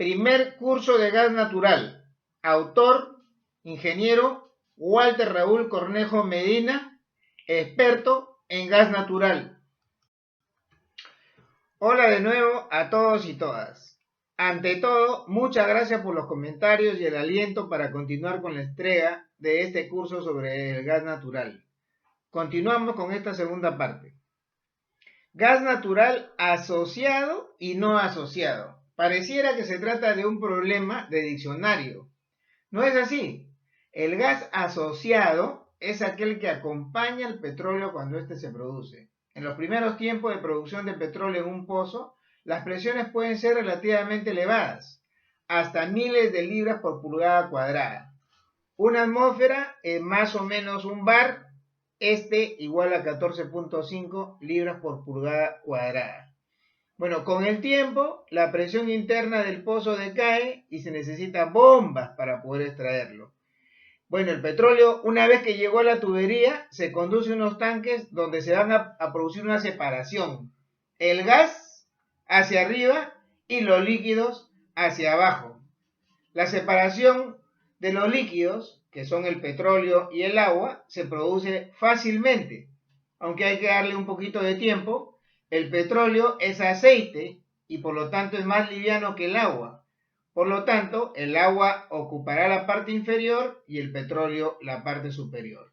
Primer curso de gas natural. Autor, ingeniero Walter Raúl Cornejo Medina, experto en gas natural. Hola de nuevo a todos y todas. Ante todo, muchas gracias por los comentarios y el aliento para continuar con la entrega de este curso sobre el gas natural. Continuamos con esta segunda parte. Gas natural asociado y no asociado. Pareciera que se trata de un problema de diccionario. No es así. El gas asociado es aquel que acompaña al petróleo cuando éste se produce. En los primeros tiempos de producción de petróleo en un pozo, las presiones pueden ser relativamente elevadas, hasta miles de libras por pulgada cuadrada. Una atmósfera es más o menos un bar, igual a 14.5 libras por pulgada cuadrada. Bueno, con el tiempo, la presión interna del pozo decae y se necesitan bombas para poder extraerlo. Bueno, el petróleo, una vez que llegó a la tubería, se conduce a unos tanques donde se van a producir una separación. El gas hacia arriba y los líquidos hacia abajo. La separación de los líquidos, que son el petróleo y el agua, se produce fácilmente, aunque hay que darle un poquito de tiempo. El petróleo es aceite y por lo tanto es más liviano que el agua. Por lo tanto, el agua ocupará la parte inferior y el petróleo la parte superior.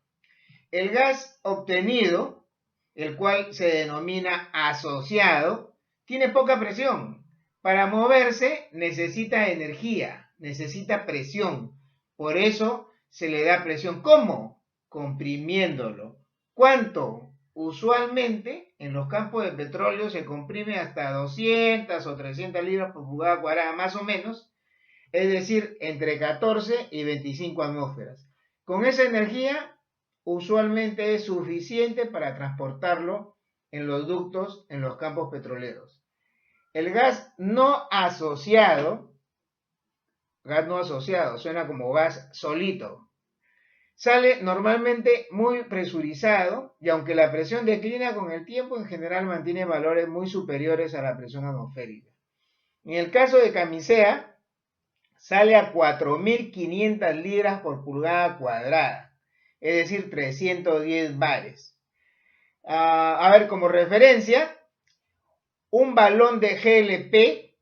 El gas obtenido, el cual se denomina asociado, tiene poca presión. Para moverse necesita energía, necesita presión. Por eso se le da presión. ¿Cómo? Comprimiéndolo. ¿Cuánto? Usualmente en los campos de petróleo se comprime hasta 200 o 300 libras por pulgada cuadrada más o menos, es decir, entre 14 y 25 atmósferas. Con esa energía usualmente es suficiente para transportarlo en los ductos en los campos petroleros. El gas no asociado suena como gas solito. Sale normalmente muy presurizado y aunque la presión declina con el tiempo, en general mantiene valores muy superiores a la presión atmosférica. En el caso de camisea, sale a 4.500 libras por pulgada cuadrada, es decir, 310 bares. A ver, como referencia, un balón de GLP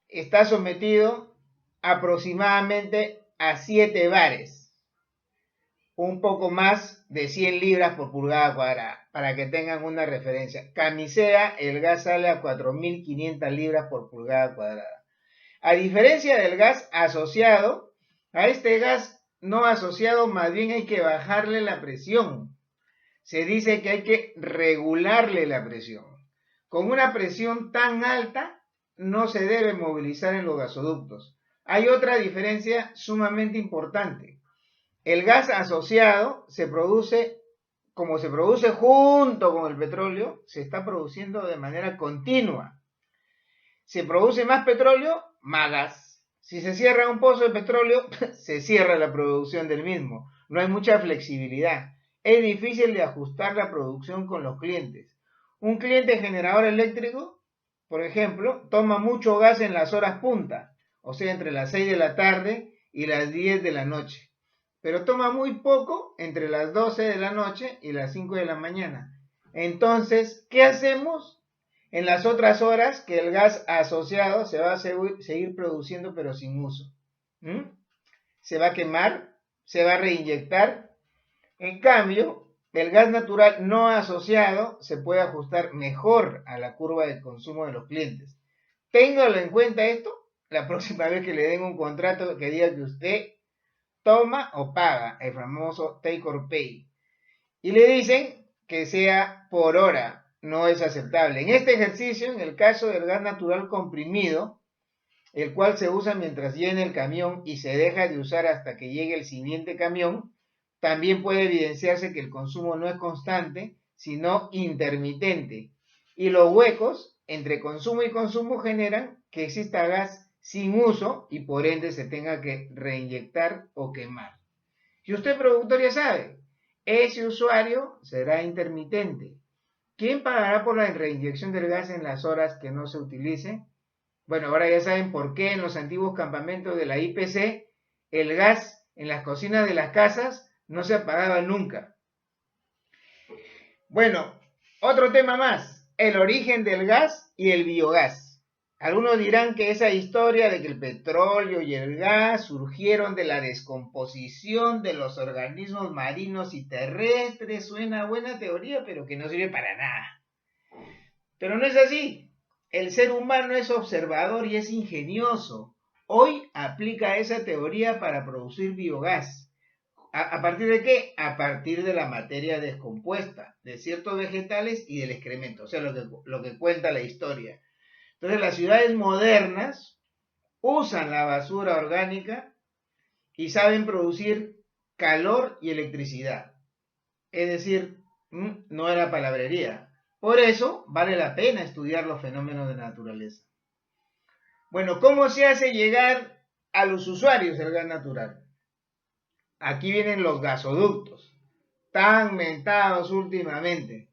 está sometido aproximadamente a 7 bares. Un poco más de 100 libras por pulgada cuadrada, para que tengan una referencia. Camisea, el gas sale a 4.500 libras por pulgada cuadrada. A diferencia del gas asociado, a este gas no asociado más bien hay que bajarle la presión. Se dice que hay que regularle la presión. Con una presión tan alta no se debe movilizar en los gasoductos. Hay otra diferencia sumamente importante. El gas asociado se produce, como se produce junto con el petróleo, se está produciendo de manera continua. Se produce más petróleo, más gas. Si se cierra un pozo de petróleo, se cierra la producción del mismo. No hay mucha flexibilidad. Es difícil de ajustar la producción con los clientes. Un cliente generador eléctrico, por ejemplo, toma mucho gas en las horas punta, o sea, entre las 6 de la tarde y las 10 de la noche. Pero toma muy poco entre las 12 de la noche y las 5 de la mañana. Entonces, ¿qué hacemos? En las otras horas que el gas asociado se va a seguir produciendo pero sin uso. Se va a quemar, se va a reinyectar. En cambio, el gas natural no asociado se puede ajustar mejor a la curva de consumo de los clientes. Téngalo en cuenta esto la próxima vez que le den un contrato que diga que usted toma o paga, el famoso take or pay. Y le dicen que sea por hora, no es aceptable. En este ejercicio, en el caso del gas natural comprimido, el cual se usa mientras llena el camión y se deja de usar hasta que llegue el siguiente camión, también puede evidenciarse que el consumo no es constante, sino intermitente. Y los huecos entre consumo y consumo generan que exista gas sin uso y por ende se tenga que reinyectar o quemar. Y usted, productor, ya sabe, ese usuario será intermitente. ¿Quién pagará por la reinyección del gas en las horas que no se utilice? Bueno, ahora ya saben por qué en los antiguos campamentos de la IPC el gas en las cocinas de las casas no se apagaba nunca. Bueno, otro tema más, el origen del gas y el biogás. Algunos dirán que esa historia de que el petróleo y el gas surgieron de la descomposición de los organismos marinos y terrestres suena a buena teoría, pero que no sirve para nada. Pero no es así. El ser humano es observador y es ingenioso. Hoy aplica esa teoría para producir biogás. ¿A partir de qué? A partir de la materia descompuesta, de ciertos vegetales y del excremento, o sea, lo que cuenta la historia. Entonces, las ciudades modernas usan la basura orgánica y saben producir calor y electricidad. Es decir, no era palabrería. Por eso vale la pena estudiar los fenómenos de naturaleza. Bueno, ¿cómo se hace llegar a los usuarios el gas natural? Aquí vienen los gasoductos, tan mentados últimamente,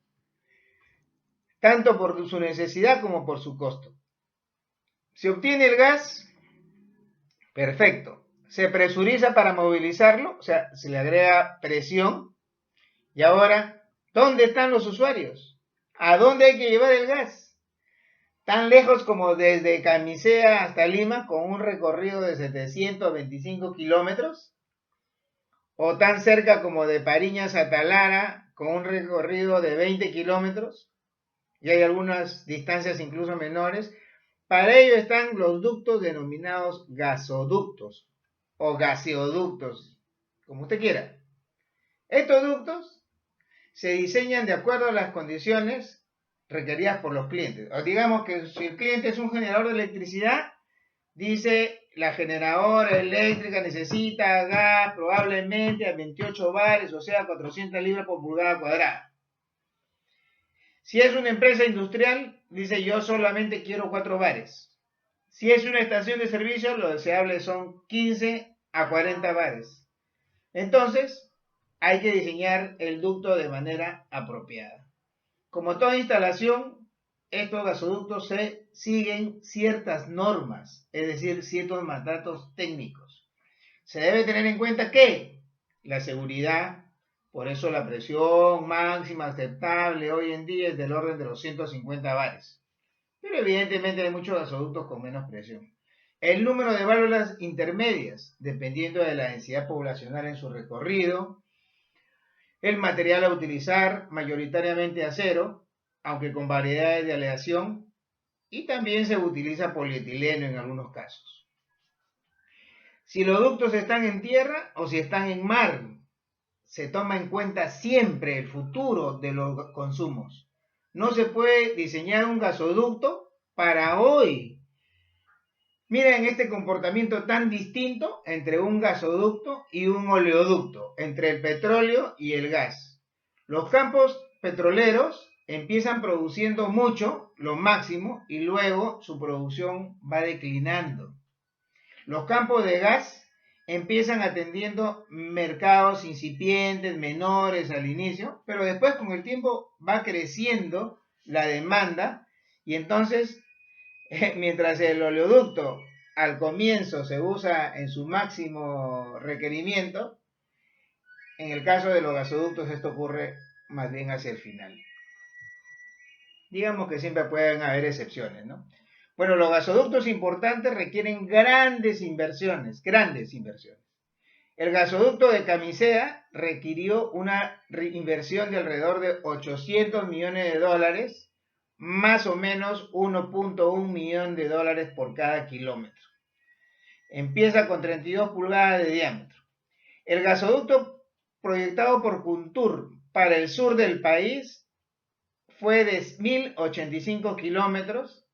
tanto por su necesidad como por su costo. Se obtiene el gas, perfecto. Se presuriza para movilizarlo, o sea, se le agrega presión. Y ahora, ¿dónde están los usuarios? ¿A dónde hay que llevar el gas? Tan lejos como desde Camisea hasta Lima, con un recorrido de 725 kilómetros, o tan cerca como de Pariñas a Talara, con un recorrido de 20 kilómetros, y hay algunas distancias incluso menores. Para ello están los ductos denominados gasoductos o gaseoductos, como usted quiera. Estos ductos se diseñan de acuerdo a las condiciones requeridas por los clientes. O digamos que si el cliente es un generador de electricidad, dice la generadora eléctrica necesita gas probablemente a 28 bares, o sea, 400 libras por pulgada cuadrada. Si es una empresa industrial, dice yo solamente quiero 4 bares. Si es una estación de servicio, lo deseable son 15 a 40 bares. Entonces, hay que diseñar el ducto de manera apropiada. Como toda instalación, estos gasoductos se siguen ciertas normas, es decir, ciertos mandatos técnicos. Se debe tener en cuenta que la seguridad, por eso la presión máxima aceptable hoy en día es del orden de los 150 bares. Pero evidentemente hay muchos gasoductos con menos presión. El número de válvulas intermedias, dependiendo de la densidad poblacional en su recorrido. El material a utilizar, mayoritariamente acero, aunque con variedades de aleación, y también se utiliza polietileno en algunos casos. Si los ductos están en tierra o si están en mar, se toma en cuenta siempre el futuro de los consumos. No se puede diseñar un gasoducto para hoy. Miren este comportamiento tan distinto entre un gasoducto y un oleoducto, entre el petróleo y el gas. Los campos petroleros empiezan produciendo mucho, lo máximo, y luego su producción va declinando. Los campos de gas empiezan atendiendo mercados incipientes, menores al inicio, pero después con el tiempo va creciendo la demanda y entonces mientras el oleoducto al comienzo se usa en su máximo requerimiento, en el caso de los gasoductos esto ocurre más bien hacia el final. Digamos que siempre pueden haber excepciones, ¿no? Bueno, los gasoductos importantes requieren grandes inversiones. El gasoducto de Camisea requirió una inversión de alrededor de 800 millones de dólares, más o menos 1.1 millón de dólares por cada kilómetro. Empieza con 32 pulgadas de diámetro. El gasoducto proyectado por Kuntur para el sur del país fue de 1.085 kilómetros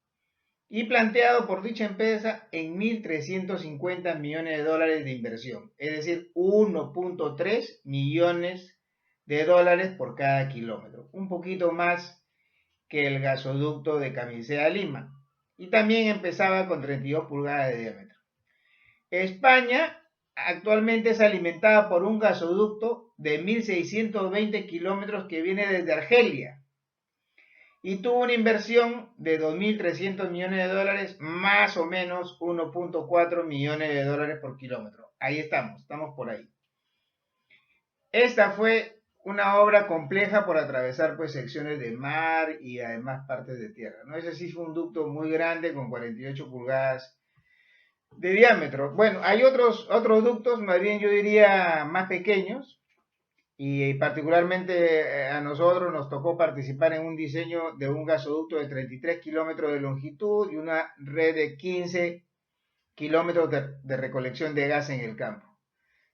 y planteado por dicha empresa en 1.350 millones de dólares de inversión, es decir, 1.3 millones de dólares por cada kilómetro, un poquito más que el gasoducto de Camisea a Lima, y también empezaba con 32 pulgadas de diámetro. España actualmente es alimentada por un gasoducto de 1.620 kilómetros que viene desde Argelia y tuvo una inversión de 2.300 millones de dólares, más o menos 1.4 millones de dólares por kilómetro. Ahí estamos por ahí. Esta fue una obra compleja por atravesar pues secciones de mar y además partes de tierra, ¿no? Ese sí fue un ducto muy grande con 48 pulgadas de diámetro. Bueno, hay otros ductos, más bien yo diría más pequeños, y particularmente a nosotros nos tocó participar en un diseño de un gasoducto de 33 kilómetros de longitud y una red de 15 kilómetros de recolección de gas en el campo.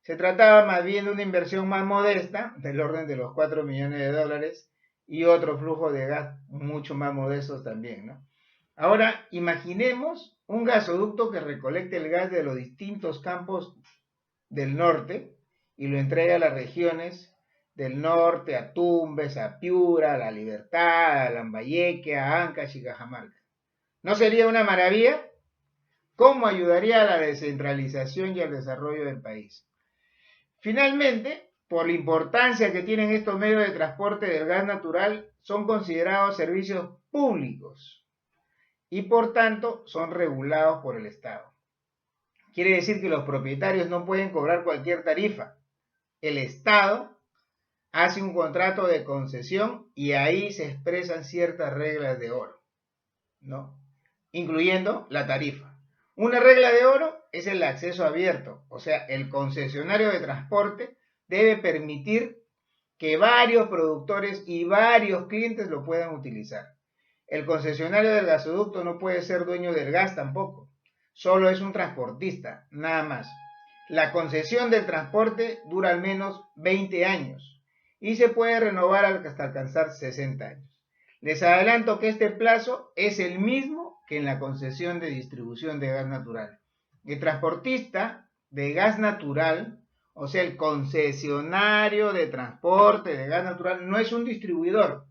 Se trataba más bien de una inversión más modesta, del orden de los 4 millones de dólares, y otro flujo de gas mucho más modestos también, ¿no? Ahora, imaginemos un gasoducto que recolecte el gas de los distintos campos del norte y lo entrega a las regiones del norte, a Tumbes, a Piura, a La Libertad, a Lambayeque, a Ancash y Cajamarca. ¿No sería una maravilla? ¿Cómo ayudaría a la descentralización y al desarrollo del país? Finalmente, por la importancia que tienen estos medios de transporte del gas natural, son considerados servicios públicos y por tanto son regulados por el Estado. Quiere decir que los propietarios no pueden cobrar cualquier tarifa. El Estado hace un contrato de concesión y ahí se expresan ciertas reglas de oro, ¿no? Incluyendo la tarifa. Una regla de oro es el acceso abierto, o sea, el concesionario de transporte debe permitir que varios productores y varios clientes lo puedan utilizar. El concesionario del gasoducto no puede ser dueño del gas tampoco, solo es un transportista, nada más. La concesión del transporte dura al menos 20 años y se puede renovar hasta alcanzar 60 años. Les adelanto que este plazo es el mismo que en la concesión de distribución de gas natural. El transportista de gas natural, o sea, el concesionario de transporte de gas natural, no es un distribuidor.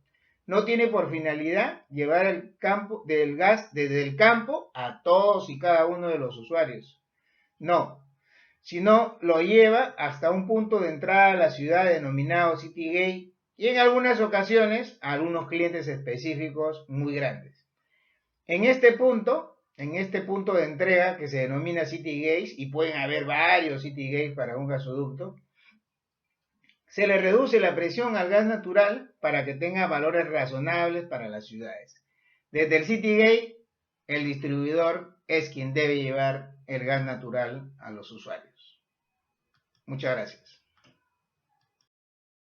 No tiene por finalidad llevar el gas desde el campo a todos y cada uno de los usuarios. No, sino lo lleva hasta un punto de entrada a la ciudad denominado City Gate y en algunas ocasiones a algunos clientes específicos muy grandes. En este punto de entrega que se denomina City Gates, y pueden haber varios City Gates para un gasoducto, se le reduce la presión al gas natural para que tenga valores razonables para las ciudades. Desde el City Gate, el distribuidor es quien debe llevar el gas natural a los usuarios. Muchas gracias.